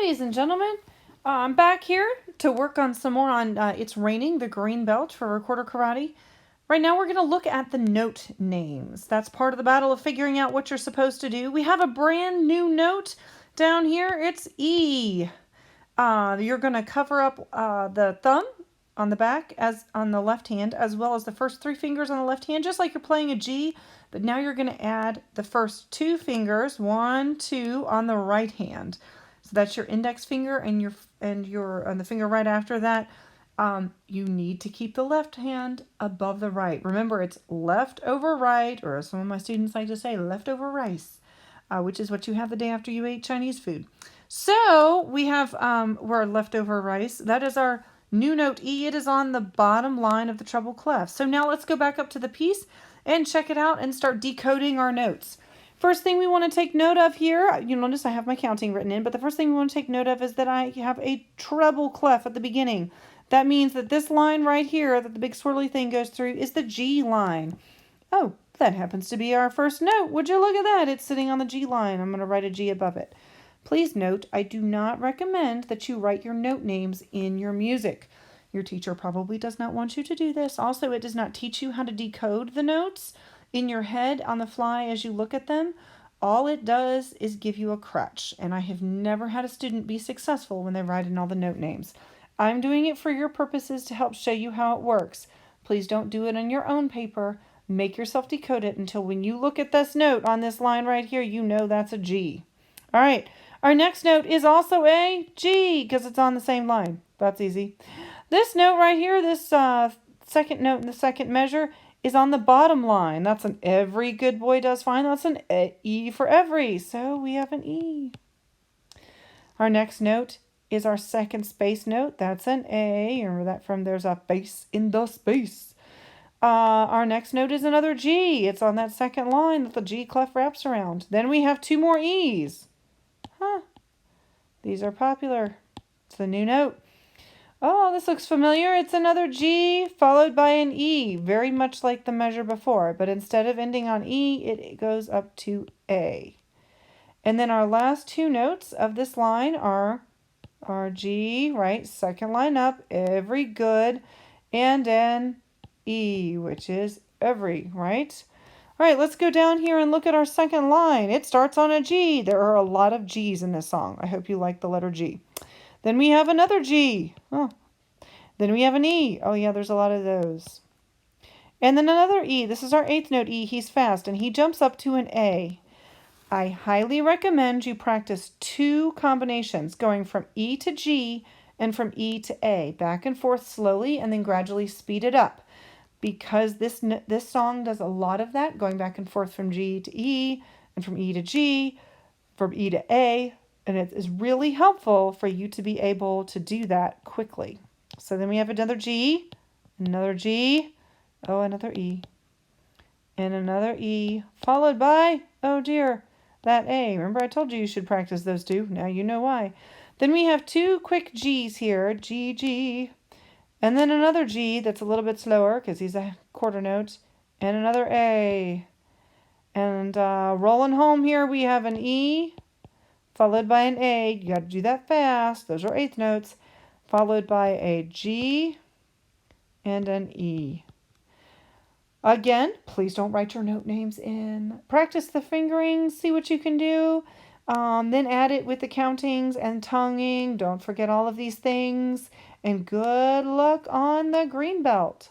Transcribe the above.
Ladies and gentlemen, I'm back here to work on some more on It's Raining, the Green Belt for Recorder Karate. Right now we're going to look at the note names. That's part of the battle of figuring out what you're supposed to do. We have a brand new note down here. It's E. You're going to cover up the thumb on the back as on the left hand, as well as the first 3 fingers on the left hand, just like you're playing a G. But now you're going to add the first 2 fingers, 1, 2, on the right hand. So that's your index finger and the finger right after that. You need to keep the left hand above the right. Remember, it's left over right, or as some of my students like to say, left over rice, which is what you have the day after you ate Chinese food. So we have we're leftover rice. That is our new note E. It is on the bottom line of the treble clef. So now let's go back up to the piece and check it out and start decoding our notes. First thing we want to take note of here, you'll notice I have my counting written in, but the first thing we want to take note of is that I have a treble clef at the beginning. That means that this line right here that the big swirly thing goes through is the G line. Oh, that happens to be our first note. Would you look at that? It's sitting on the G line. I'm going to write a G above it. Please note, I do not recommend that you write your note names in your music. Your teacher probably does not want you to do this. Also, it does not teach you how to decode the notes in your head on the fly as you look at them. All it does is give you a crutch, and I have never had a student be successful when they write in all the note names. I'm doing it for your purposes to help show you how it works. Please don't do it on your own paper. Make yourself decode it until when you look at this note on this line right here, you know that's a G. All right, our next note is also a G because it's on the same line. That's easy. This note right here, this second note in the second measure, is on the bottom line. That's an every good boy does fine. That's an E for every. So we have an E. Our next note is our second space note. That's an A. Remember that from there's a bass in the space. Our next note is another G. It's on that second line that the G clef wraps around. Then we have 2 more E's. These are popular. It's the new note. Oh, this looks familiar. It's another G followed by an E, very much like the measure before, but instead of ending on E, it goes up to A. And then our last 2 notes of this line are our G, right, second line up, every good, and an E, which is every, right? All right, let's go down here and look at our second line. It starts on a G. There are a lot of G's in this song. I hope you like the letter G. Then we have another G. Oh. Then we have an E. Oh, yeah, there's a lot of those. And then another E. This is our 8th note E. He's fast, and he jumps up to an A. I highly recommend you practice 2 combinations, going from E to G and from E to A, back and forth slowly, and then gradually speed it up. Because this song does a lot of that, going back and forth from G to E, and from E to G, from E to A, and it is really helpful for you to be able to do that quickly. So then we have another G, another G, oh, another E, and another E, followed by, oh dear, that A. Remember I told you you should practice those 2. Now you know why. Then we have 2 quick G's here, G, G, and then another G that's a little bit slower because he's a quarter note, and another A. And rolling home here, we have an E, followed by an A. You got to do that fast. Those are 8th notes. Followed by a G and an E. Again, please don't write your note names in. Practice the fingering, see what you can do. Then add it with the countings and tonguing. Don't forget all of these things. And good luck on the green belt.